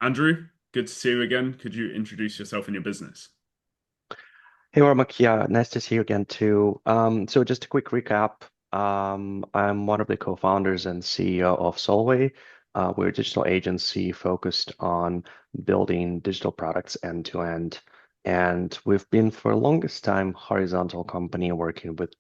Andrew, good to see you again. Could you introduce yourself and your business? Hey, Mark. Yeah, nice to see you again too. So just a quick recap. I'm one of the co-founders and CEO of Solway. We're a digital agency focused on building digital products end to end. And we've been for the longest time horizontal company working with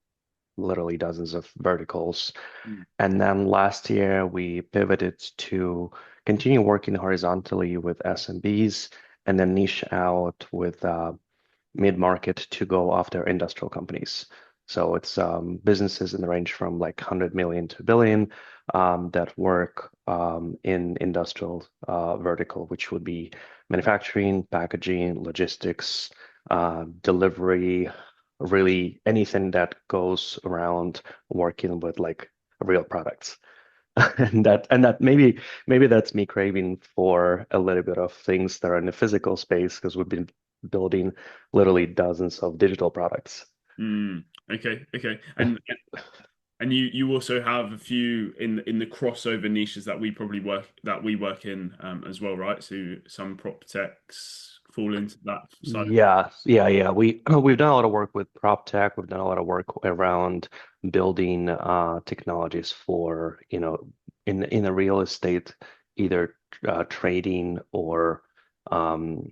literally dozens of verticals. Mm. And then last year we pivoted to continue working horizontally with SMBs and then niche out with mid-market to go after industrial companies. So it's businesses in the range from like 100 million to billion that work in industrial vertical, which would be manufacturing, packaging, logistics, delivery, really anything that goes around working with like real products. And that maybe that's me craving for a little bit of things that are in the physical space because we've been building literally dozens of digital products. Mm. Okay, okay. And you also have a few in the crossover niches that we work in as well, right? So some prop techs fall into that side. Yeah. We've done a lot of work with PropTech. We've done a lot of work around building technologies for, in the real estate, either trading or um,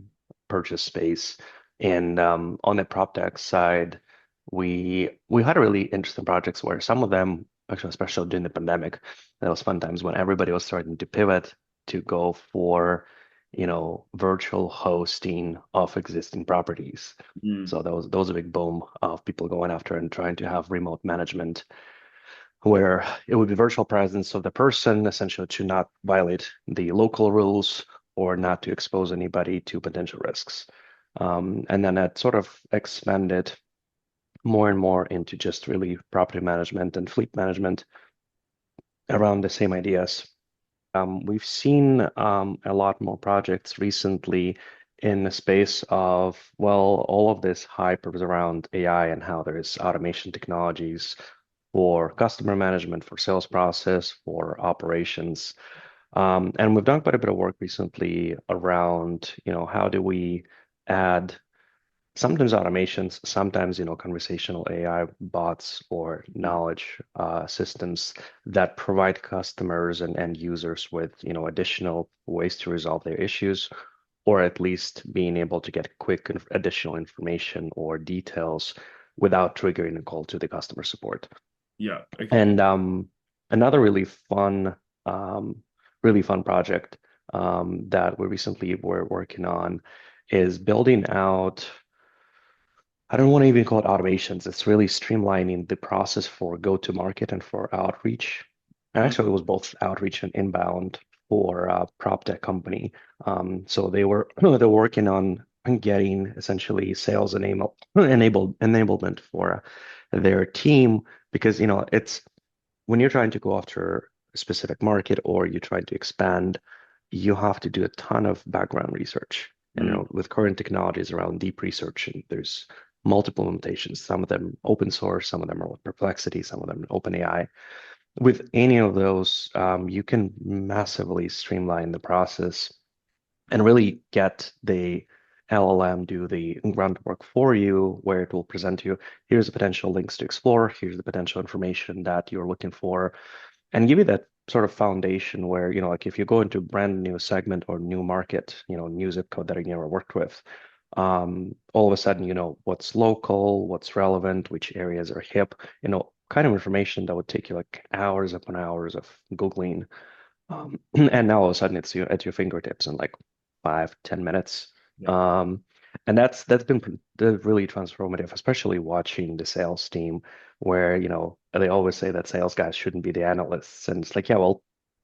purchase space. And on the PropTech side, we had really interesting projects where some of them, actually, especially during the pandemic, that was fun times when everybody was starting to pivot to go for virtual hosting of existing properties. Mm. So that was a big boom of people going after and trying to have remote management where it would be virtual presence of the person, essentially to not violate the local rules or not to expose anybody to potential risks. And then that sort of expanded more and more into just really property management and fleet management around the same ideas. We've seen a lot more projects recently in the space of, well, all of this hype is around AI and how there's automation technologies for customer management, for sales process, for operations. And we've done quite a bit of work recently around, how do we add sometimes automations, sometimes, conversational AI bots or knowledge systems that provide customers and end users with, additional ways to resolve their issues, or at least being able to get quick additional information or details without triggering a call to the customer support. Yeah, okay. And another um, really fun project that we recently were working on is building out. I don't want to even call it automations. It's really streamlining the process for go-to-market and for outreach. And Uh, actually, it was both outreach and inbound for a PropTech company. So they're working on getting essentially sales enablement for their team because it's when you're trying to go after a specific market or you're trying to expand, you have to do a ton of background research. And mm, with current technologies around deep research, and there's multiple limitations. Some of them open source, some of them are with Perplexity, some of them OpenAI. With any of those, you can massively streamline the process and really get the LLM do the groundwork for you, where it will present you, here's the potential links to explore, here's the potential information that you're looking for, and give you that sort of foundation where, like if you go into a brand new segment or new market, new zip code that you never worked with, all of a sudden, you know what's local, what's relevant, which areas are hip, kind of information that would take you like hours upon hours of Googling. And now all of a sudden it's at your fingertips in like 5, 10 minutes. yeah. Um, and that's been really transformative, especially watching the sales team, where they always say that sales guys shouldn't be the analysts, and it's like, yeah, well,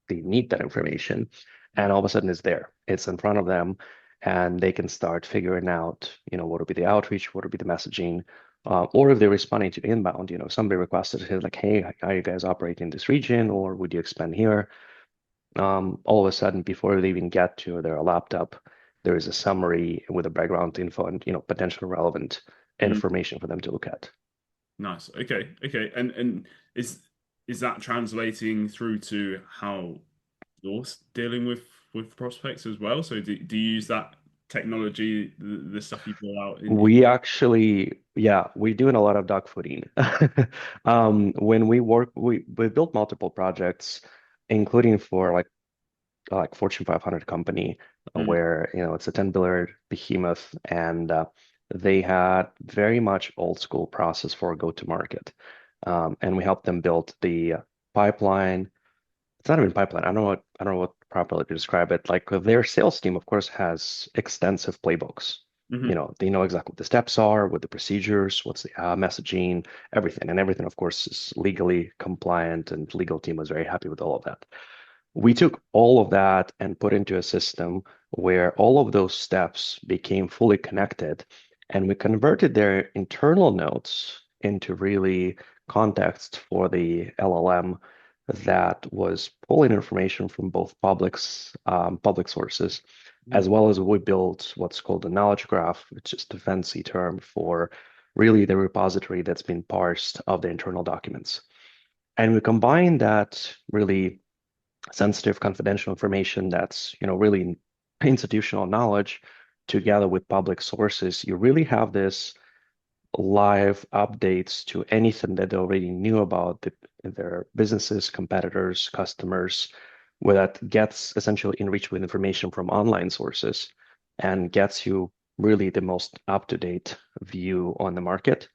they need that information, and all of a sudden it's there, it's in front of them, and they can start figuring out, what would be the outreach, what would be the messaging. Or if they're responding to inbound, somebody requested, hey, like, hey, how are you guys operating in this region, or would you expand here? All of a sudden, before they even get to their laptop, there is a summary with a background info and potential relevant Mm, information for them to look at. nice. Okay, okay. And is is that translating through to how you're dealing with with prospects as well? So do you use that technology, the stuff you pull out in We actually, yeah, we're doing a lot of dogfooding. When we work, we built multiple projects, including for like Fortune 500 company, mm, where it's a 10 billion behemoth, and they had very much old school process for go to market, and we helped them build the pipeline. It's not even pipeline. I don't know what properly to describe it. Like their sales team, of course, has extensive playbooks. hmm They know exactly what the steps are, what the procedures, what's the messaging, everything. And everything, of course, is legally compliant, and legal team was very happy with all of that. We took all of that and put into a system where all of those steps became fully connected, and we converted their internal notes into really context for the LLM that was pulling information from both public sources, as well as we built what's called a knowledge graph, which is the fancy term for really the repository that's been parsed of the internal documents. And we combine that really sensitive, confidential information that's, really institutional knowledge together with public sources. You really have this live updates to anything that they already knew about their businesses, competitors, customers, where that gets essentially enriched with information from online sources and gets you really the most up-to-date view on the market.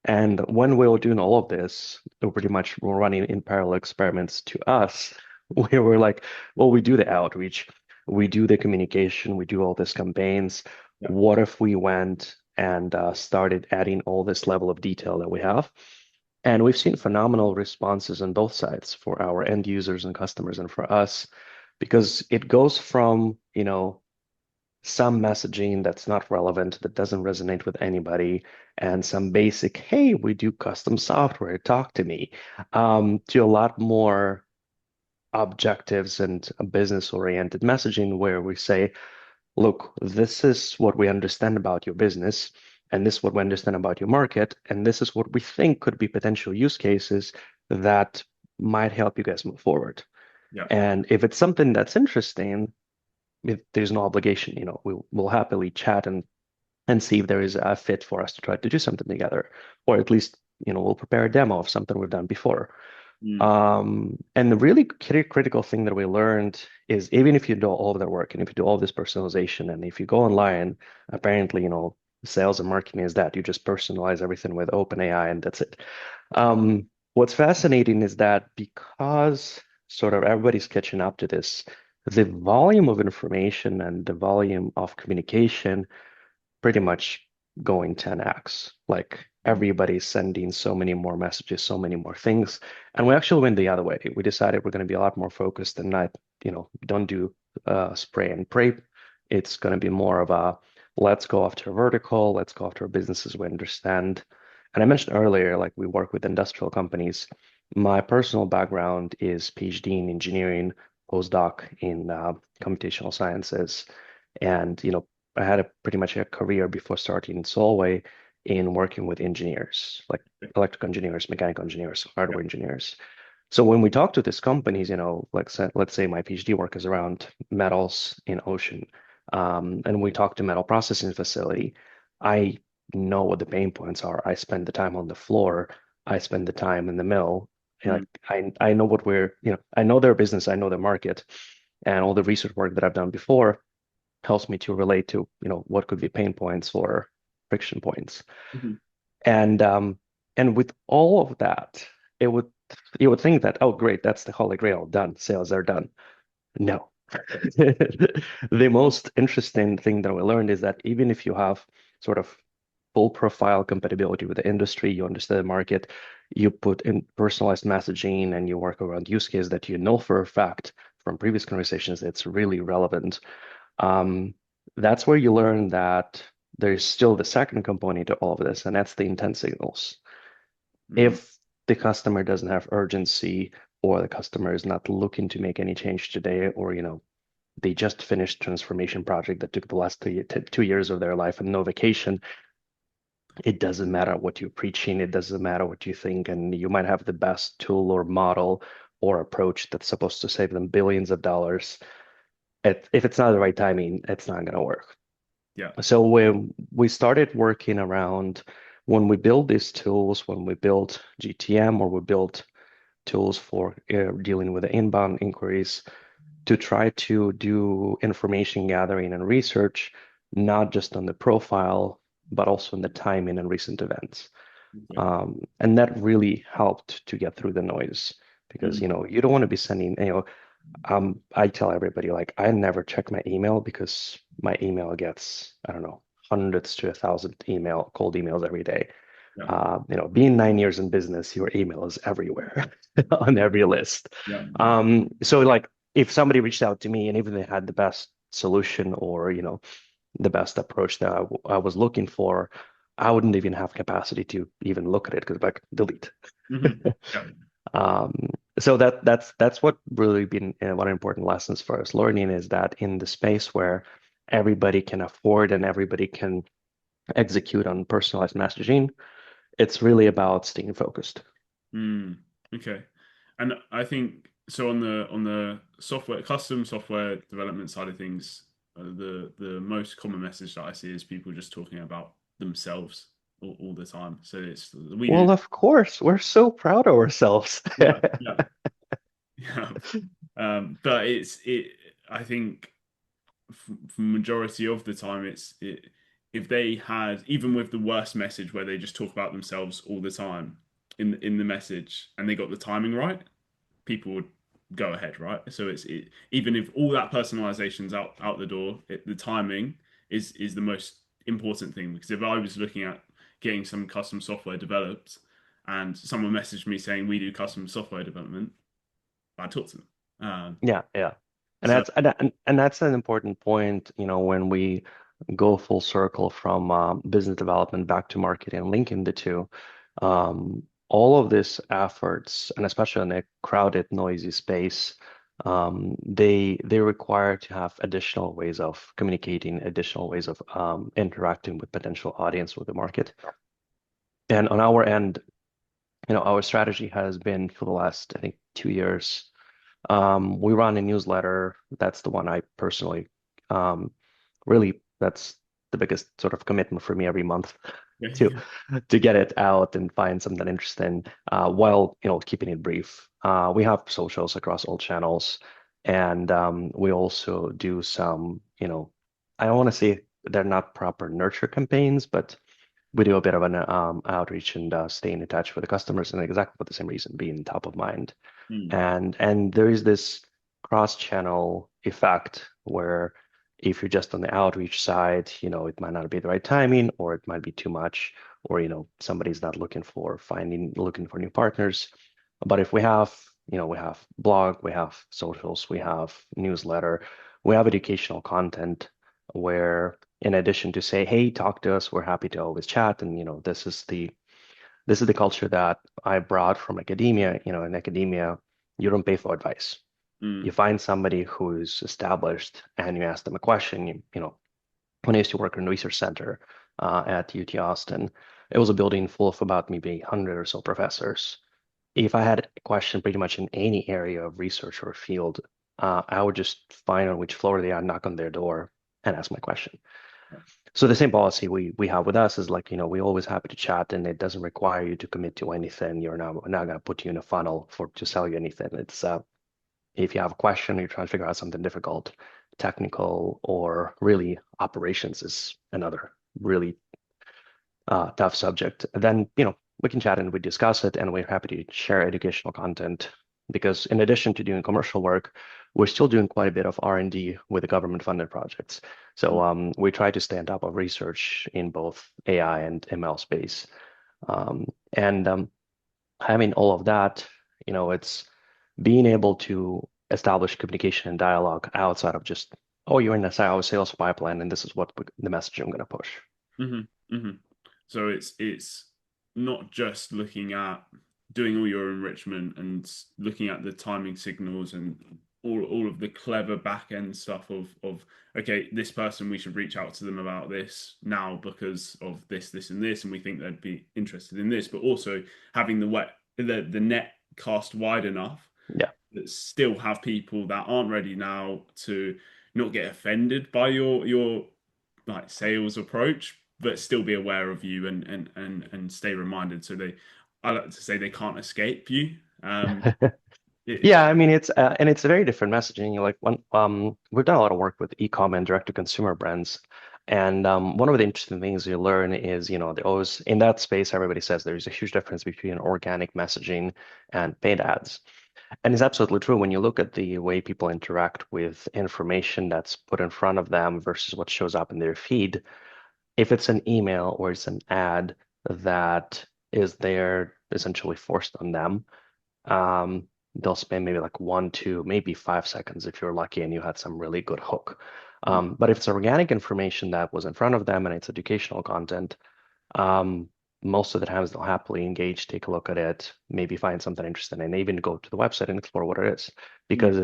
And when we were doing all of this, we pretty much were running in parallel experiments to us. We were like, well, we do the outreach, we do the communication, we do all these campaigns. yeah. What if we went and started adding all this level of detail that we have? And we've seen phenomenal responses on both sides for our end users and customers and for us, because it goes from, some messaging that's not relevant, that doesn't resonate with anybody, and some basic, hey, we do custom software, talk to me, to a lot more objectives and business-oriented messaging where we say, look, this is what we understand about your business, and this is what we understand about your market, and this is what we think could be potential use cases that might help you guys move forward. Yeah. And if it's something that's interesting, there's no obligation, we'll happily chat and see if there is a fit for us to try to do something together, or at least, we'll prepare a demo of something we've done before. Mm, And the really critical thing that we learned is even if you do all of that work and if you do all this personalization, and if you go online, apparently, sales and marketing is that you just personalize everything with OpenAI and that's it. What's fascinating is that because sort of everybody's catching up to this, the volume of information and the volume of communication pretty much going 10x. Like mm, everybody's sending so many more messages, so many more things. And we actually went the other way. We decided we're going to be a lot more focused and not, don't do spray and pray. It's going to be more of a let's go after vertical, let's go after businesses we understand. And I mentioned earlier, like we work with industrial companies. My personal background is PhD in engineering, postdoc in computational sciences. And, I had a pretty much a career before starting in Solway in working with engineers, like electrical engineers, mechanical engineers, yeah. hardware engineers. So when we talk to these companies, like let's say my PhD work is around metals in ocean, and we talk to metal processing facility, I know what the pain points are. I spend the time on the floor. I spend the time in the mill. And Mm, like I know what I know their business, I know their market, and all the research work that I've done before helps me to relate to, what could be pain points or friction points. mhm, And with all of that, it would you would think that, oh great, that's the holy grail, done, sales are done. No. The most interesting thing that we learned is that even if you have sort of full profile compatibility with the industry, you understand the market, you put in personalized messaging and you work around use case that you know for a fact from previous conversations, it's really relevant. um, that's where you learn that there's still the second component to all of this, and that's the intent signals. mhm. If the customer doesn't have urgency, or the customer is not looking to make any change today, or they just finished transformation project that took the last 2 years of their life and no vacation, it doesn't matter what you're preaching, it doesn't matter what you think, and you might have the best tool or model or approach that's supposed to save them billions of dollars. if it's not the right timing, it's not going to work. Yeah. So when we started working around when we build these tools, when we built GTM or we built tools for dealing with the inbound inquiries, to try to do information gathering and research, not just on the profile, but also on the timing and recent events. Okay. And that really helped to get through the noise because, Mm. you don't want to be sending, I tell everybody like I never check my email because my email gets, I don't know, hundreds to 1,000 cold emails every day. Yeah. Being 9 years in business, your email is everywhere on every list. Yeah. So like if somebody reached out to me and even they had the best solution or, the best approach that I was looking for, I wouldn't even have capacity to even look at it because like delete. Hmm. Yeah. Um, so that's what really been one of the important lessons for us learning is that in the space where everybody can afford and everybody can execute on personalized messaging, it's really about staying focused. Mm. Okay. And I think so on the software custom software development side of things, the most common message that I see is people just talking about themselves all the time. So it's we do. Well, of course, we're so proud of ourselves. Yeah. Yeah. Yeah. But I think for majority of the time, if they had even with the worst message where they just talk about themselves all the time in the message and they got the timing right, people would go ahead, right? So even if all that personalization's out the door, the timing is the most important thing because if I was looking at getting some custom software developed and someone messaged me saying we do custom software development, I talk to them. Yeah, yeah. And So and that's an important point, when we go full circle from business development back to marketing, linking the two. All of these efforts, and especially in a crowded, noisy space, they require to have additional ways of communicating, additional ways of interacting with potential audience with the market. And on our end, our strategy has been for the last, I think, 2 years. We run a newsletter. That's the one I personally, um, really, that's the biggest sort of commitment for me every month to yeah. to get it out and find something interesting, while keeping it brief. We have socials across all channels, and we also do some, I don't want to say they're not proper nurture campaigns, but we do a bit of an outreach and staying in touch with the customers, and exactly for the same reason, being top of mind. Mm, And there is this cross-channel effect where if you're just on the outreach side, it might not be the right timing, or it might be too much, or somebody's not looking for new partners. But if we have blog, we have socials, we have newsletter, we have educational content where in addition to say, hey, talk to us, we're happy to always chat. And this is the culture that I brought from academia. In academia, you don't pay for advice. You mm, find somebody who's established and you ask them a question. When I used to work in a research center at UT Austin, it was a building full of about maybe 100 or so professors. If I had a question pretty much in any area of research or field, I would just find on which floor they are, knock on their door, and ask my question. yeah. So the same policy we have with us is like, we're always happy to chat and it doesn't require you to commit to anything. We're not going to put you in a funnel to sell you anything. It's if you have a question, you're trying to figure out something difficult, technical, or really operations is another really tough subject, then we can chat and we discuss it, and we're happy to share educational content because in addition to doing commercial work, we're still doing quite a bit of R&D with the government-funded projects. So Mm, we try to stay on top of research in both AI and ML space, and having all of that, it's being able to establish communication and dialogue outside of just, oh, you're in a sales pipeline, and this is what the message I'm going to push. hmm hmm So it's not just looking at doing all your enrichment and looking at the timing signals and all of the clever back end stuff of okay, this person we should reach out to them about this now because of this and this, and we think they'd be interested in this, but also having the net cast wide enough Yeah. that still have people that aren't ready now to. not get offended by your like sales approach, but still be aware of you and stay reminded. So I like to say they can't escape you. It, Yeah, I mean it's a very different messaging. Like we've done a lot of work with e-com and direct to consumer brands. And one of the interesting things you learn is, they always in that space, everybody says there's a huge difference between organic messaging and paid ads. And it's absolutely true when you look at the way people interact with information that's put in front of them versus what shows up in their feed. If it's an email or it's an ad that is there essentially forced on them, um, they'll spend maybe like 1, 2, maybe 5 seconds if you're lucky and you had some really good hook. But if it's organic information that was in front of them and it's educational content, um, most of the times they'll happily engage, take a look at it, maybe find something interesting, and even go to the website and explore what it is mm, because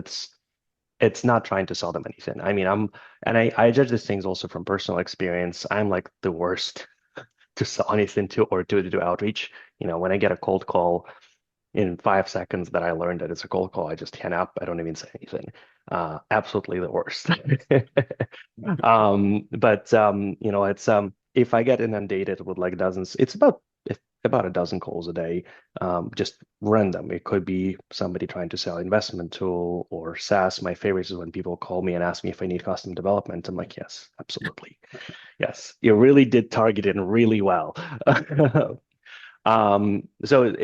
it's not trying to sell them anything. I mean, I judge these things also from personal experience. I'm like the worst to sell anything to or to do outreach. When I get a cold call in 5 seconds that I learned that it's a cold call, I just hang up. I don't even say anything. Absolutely the worst. But it's if I get inundated with like dozens, it's about a dozen calls a day, just random. It could be somebody trying to sell investment tool or SaaS. My favorite is when people call me and ask me if I need custom development. I'm like, yes, absolutely. Yes, you really did target it really well. So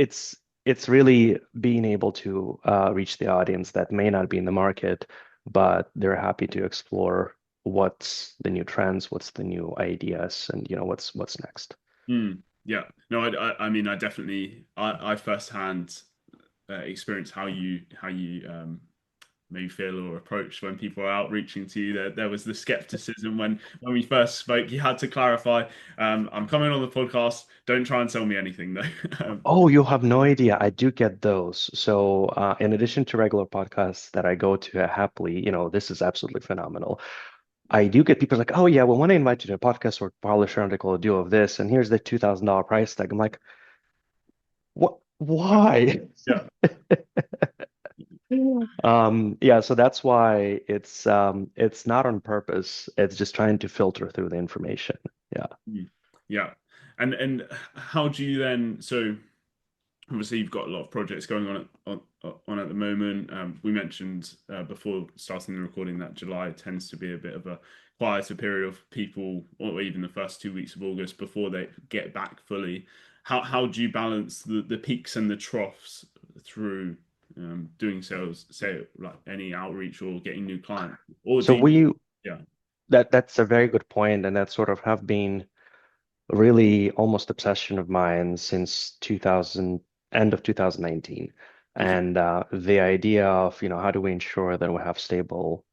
it's really being able to reach the audience that may not be in the market, but they're happy to explore what's the new trends, what's the new ideas, and what's next. yeah. No, I mean, I definitely, I firsthand experience how you maybe feel or approach when people are outreaching to you. There was the skepticism when we first spoke. You had to clarify. I'm coming on the podcast. Don't try and sell me anything though. Oh, you have no idea. I do get those. So, in addition to regular podcasts that I go to happily, this is absolutely phenomenal. I do get people like, oh yeah, well, when I invite you to a podcast or publish an article or do of this, and here's the $2,000 price tag. I'm like, what? Why? Yeah. Yeah, so that's why it's not on purpose. It's just trying to filter through the information. Yeah. Mm. Yeah. And how do you then? So obviously you've got a lot of projects going on at the moment. We mentioned before starting the recording that July tends to be a bit of a quieter period of people, or even the first 2 weeks of August before they get back fully. How do you balance the peaks and the troughs through doing sales, say like any outreach or getting new clients, or do So you? we Yeah. that's a very good point, and that sort of have been really almost obsession of mine since 2000, end of 2019. Okay. And the idea of, how do we ensure that we have stable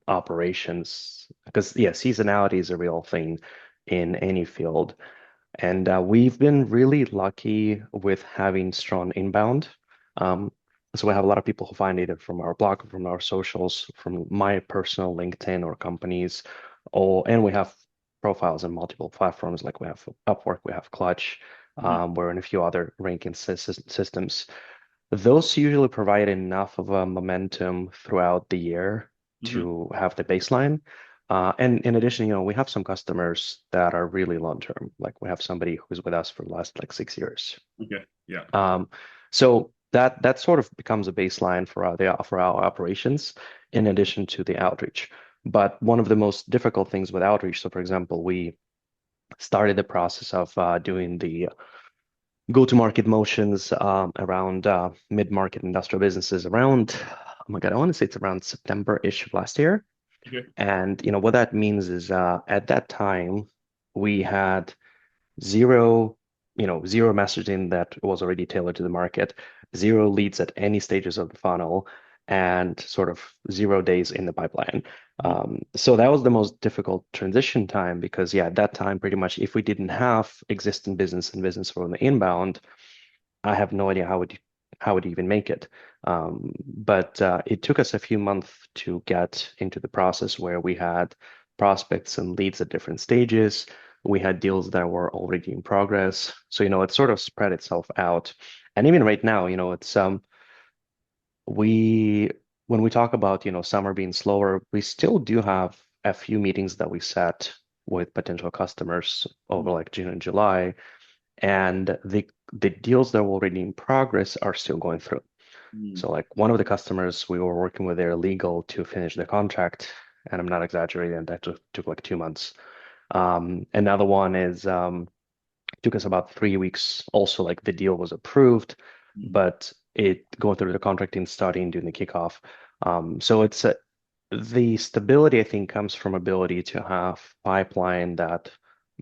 operations? Because yeah, seasonality is a real thing in any field. And we've been really lucky with having strong inbound. Um, so we have a lot of people who find either from our blog, from our socials, from my personal LinkedIn or companies, and we have profiles in multiple platforms like we have Upwork, we have Clutch, Mhm. we're in a few other ranking systems. Those usually provide enough of a momentum throughout the year Mhm. to have the baseline. And in addition, we have some customers that are really long term. Like we have somebody who's with us for the last like 6 years. Okay. Yeah. Um, so that sort of becomes a baseline for our operations in addition to the outreach. But one of the most difficult things with outreach, so for example, we started the process of doing the go-to-market motions around mid-market industrial businesses around, oh my God, I want to say it's around September-ish of last year. Okay. And what that means is at that time we had zero, zero messaging that was already tailored to the market, zero leads at any stages of the funnel, and sort of 0 days in the pipeline. Mhm. So that was the most difficult transition time because, yeah, at that time, pretty much if we didn't have existing business and business from the inbound, I have no idea how would you even make it. But it took us a few months to get into the process where we had prospects and leads at different stages. We had deals that were already in progress. So, it sort of spread itself out. And even right now, it's we when we talk about, summer being slower, we still do have a few meetings that we set with potential customers over like June and July, and the deals that were already in progress are still going through. Mm, So like one of the customers we were working with, they're legal to finish the contract, and I'm not exaggerating, that took like 2 months. Another one is took us about 3 weeks. Also, like the deal was approved, mm, but it going through the contracting, starting, doing the kickoff. So it's the stability, I think, comes from ability to have pipeline that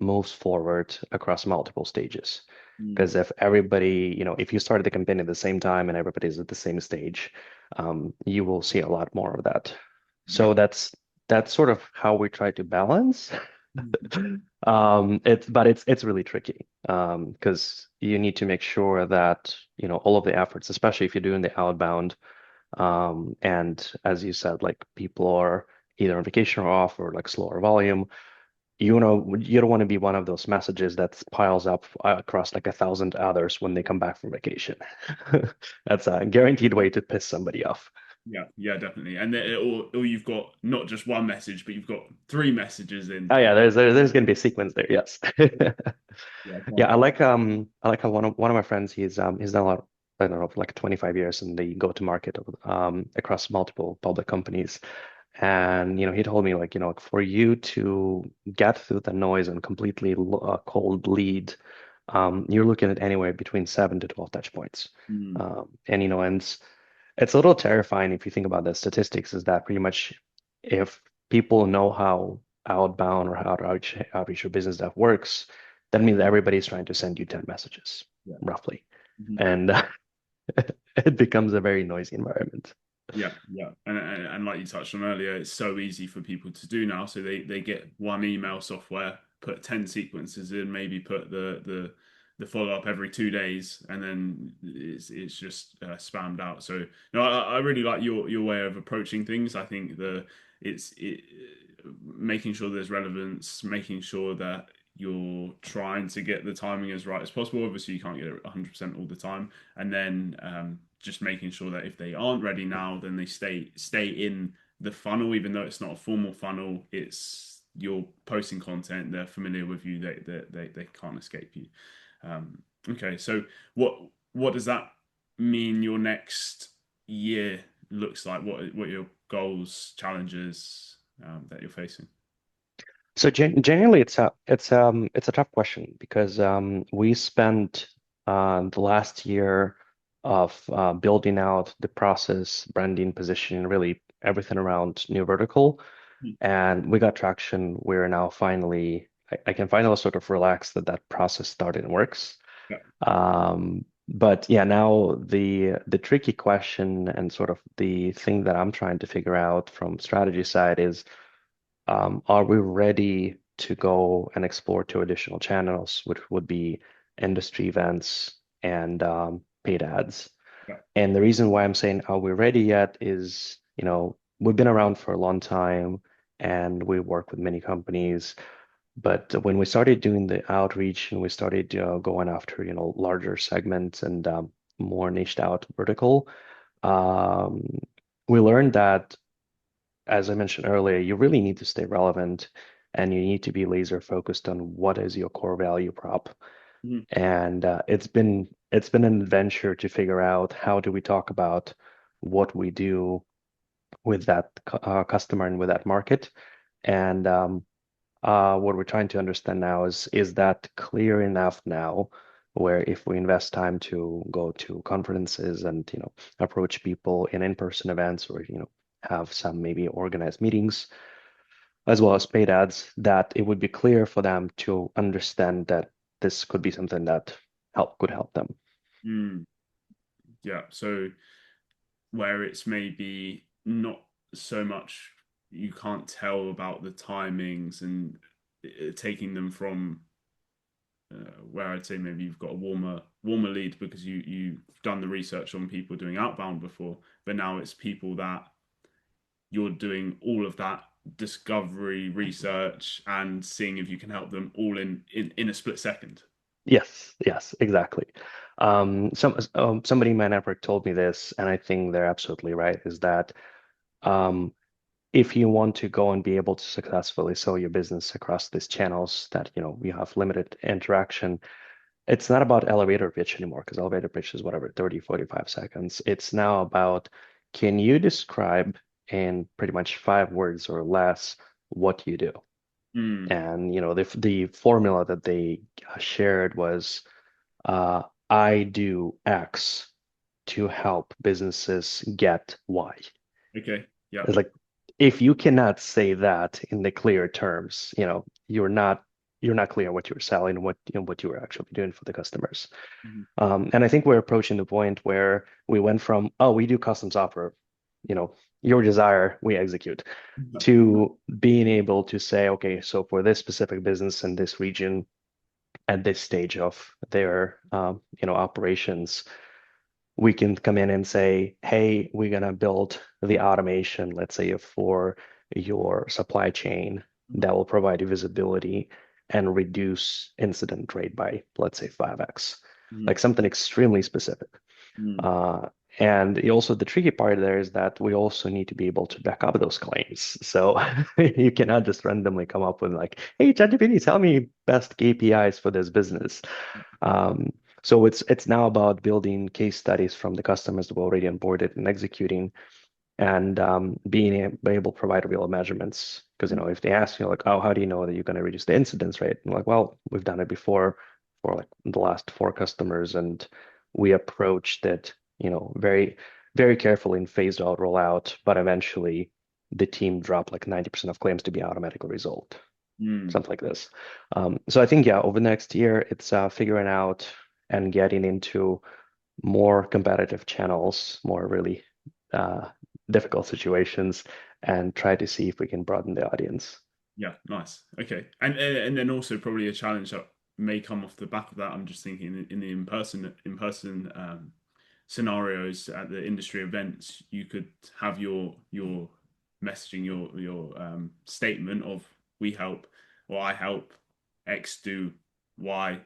moves forward across multiple stages. mm. Because if everybody, if you started the campaign at the same time and everybody's at the same stage, you will see a lot more of that. Yeah. So that's sort of how we try to balance. Mm, It's really tricky because you need to make sure that all of the efforts, especially if you're doing the outbound, and as you said, like people are either on vacation or off or like slower volume. You don't want to be one of those messages that piles up across like 1,000 others when they come back from vacation. That's a guaranteed way to piss somebody off. yeah, yeah, definitely. And then, or you've got not just one message, but you've got three messages in. Oh yeah, there's going to be a sequence there. Yes. Yeah, Yeah, I like how one of my friends he's done a lot, I don't know, for like 25 years in the go-to-market across multiple public companies. And he told me like, for you to get through the noise and completely cold lead, you're looking at anywhere between 7 to 12 touch points. mm, And it's a little terrifying if you think about the statistics, is that pretty much if people know how outbound or how to outreach your business stuff works, that means everybody's trying to send you 10 messages, yeah. roughly. Mhm. And it becomes a very noisy environment. Yeah, yeah, and like you touched on earlier, it's so easy for people to do now. So they get one email software, put 10 sequences in, maybe put the follow up every 2 days, and then it's just spammed out. So no, I really like your way of approaching things. I think it making sure there's relevance, making sure that you're trying to get the timing as right as possible. Obviously, you can't get it 100% all the time, and then just making sure that if they aren't ready now, then they stay in the funnel, even though it's not a formal funnel. It's you're posting content, they're familiar with you, they can't escape you. Okay, so what does that mean your next year looks like? What are your goals, challenges that you're facing? So genuinely, it's a tough question because we spent the last year of building out the process, branding, positioning, really everything around new vertical, and we got traction. We're now finally, I can finally sort of relax that process started and works. Yeah. But yeah, now the tricky question and sort of the thing that I'm trying to figure out from strategy side is, are we ready to go and explore two additional channels, which would be industry events and paid ads? Yeah. And the reason why I'm saying are we ready yet is, we've been around for a long time and we work with many companies. But when we started doing the outreach and we started going after, larger segments and more niched out vertical, um, we learned that, as I mentioned earlier, you really need to stay relevant and you need to be laser focused on what is your core value prop. Mhm. And it's been an adventure to figure out how do we talk about what we do with that customer and with that market. And what we're trying to understand now is that clear enough now, where if we invest time to go to conferences and approach people in in-person events or have some maybe organized meetings as well as paid ads, that it would be clear for them to understand that this could be something that could help them. Mm, yeah. So where it's maybe not so much you can't tell about the timings and taking them from where I'd say maybe you've got a warmer lead because you've done the research on people doing outbound before, but now it's people that you're doing all of that discovery research and seeing if you can help them all in a split second. Yes, exactly. Somebody in my network told me this, and I think they're absolutely right, is that Um, if you want to go and be able to successfully sell your business across these channels that, you have limited interaction, it's not about elevator pitch anymore because elevator pitch is whatever, 30, 45 seconds. It's now about, can you describe in pretty much 5 words or less what you do? Mm. And the formula that they shared was, uh, I do X to help businesses get Y. Okay. Yeah. It's like, if you cannot say that in the clear terms, you're not clear what you're selling and what you were actually doing for the customers. Mhm. And I think we're approaching the point where we went from, oh, we do custom software, your desire, we execute, to being able to say, okay, so for this specific business in this region at this stage of their operations, we can come in and say, hey, we're gonna build the automation, let's say, for your supply chain Mhm. that will provide you visibility and reduce incident rate by, let's say, 5x, Mhm. like something extremely specific. Mhm. Uh, and also the tricky part there is that we also need to be able to back up those claims. So you cannot just randomly come up with like, hey, ChatGPT, tell me best KPIs for this business. Um, so it's now about building case studies from the customers that we already onboarded and executing, and being able to provide real measurements. Because if they ask you like, oh, how do you know that you're going to reduce the incidence rate? And like, well, we've done it before for like the last 4 customers, and we approached it, very, very carefully and phased out rollout, but eventually the team dropped like 90% of claims to be automatically resolved, Mhm. something like this. So I think, yeah, over the next year, it's figuring out and getting into more competitive channels, more really uh, difficult situations, and try to see if we can broaden the audience. Yeah, nice. Okay, and then also probably a challenge that may come off the back of that. I'm just thinking in the in person scenarios at the industry events, you could have your messaging, your statement of we help or I help X do Y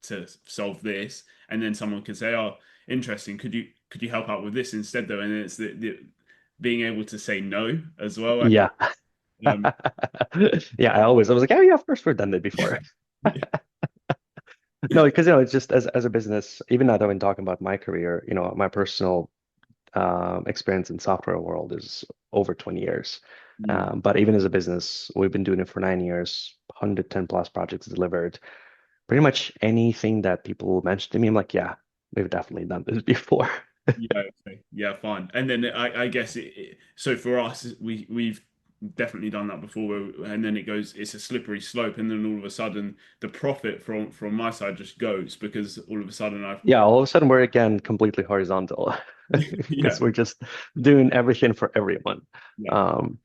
to solve this, and then someone could say, "Oh, interesting. Could you help out with this instead though?" And it's the being able to say no as well. I Yeah. think. Um, Yeah, I was like, oh yeah, of course we've done that before. No, because it's just as a business, even now that I'm talking about my career, my personal experience in software world is over 20 years. Mm. But even as a business, we've been doing it for 9 years, 110 plus projects delivered. Pretty much anything that people mention to me, I'm like, yeah, we've definitely done this before. Yeah, okay. Yeah, fine. And then I guess so for us, we've definitely done that before, and then it's a slippery slope, and then all of a sudden the profit from my side just goes because all of a sudden I've Yeah, all of a sudden we're again completely horizontal yeah, because we're just doing everything for everyone. yeah, Um,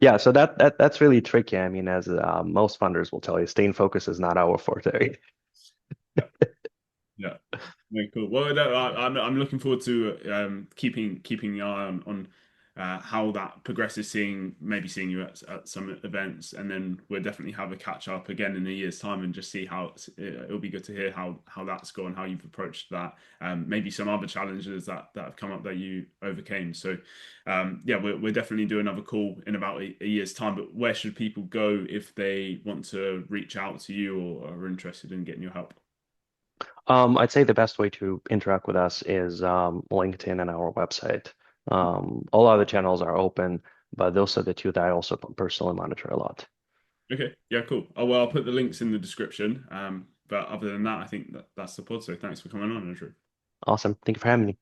yeah, so that's really tricky. I mean, as most funders will tell you, staying focused is not our forte. yeah. Yeah. No, cool. Well, no, I'm looking forward to keeping the eye on how that progresses. Seeing you at some events, and then we'll definitely have a catch up again in a year's time and just see how it'll be good to hear how that's gone, how you've approached that. Maybe some other challenges that have come up that you overcame. So, yeah, we'll definitely do another call in about a year's time. But where should people go if they want to reach out to you or are interested in getting your help? I'd say the best way to interact with us is LinkedIn and our website. All other channels are open, but those are the two that I also personally monitor a lot. Okay. Yeah, cool. Oh, well, I'll put the links in the description. But other than that, I think that's the pod. So thanks for coming on, Andrew. Awesome. Thank you for having me.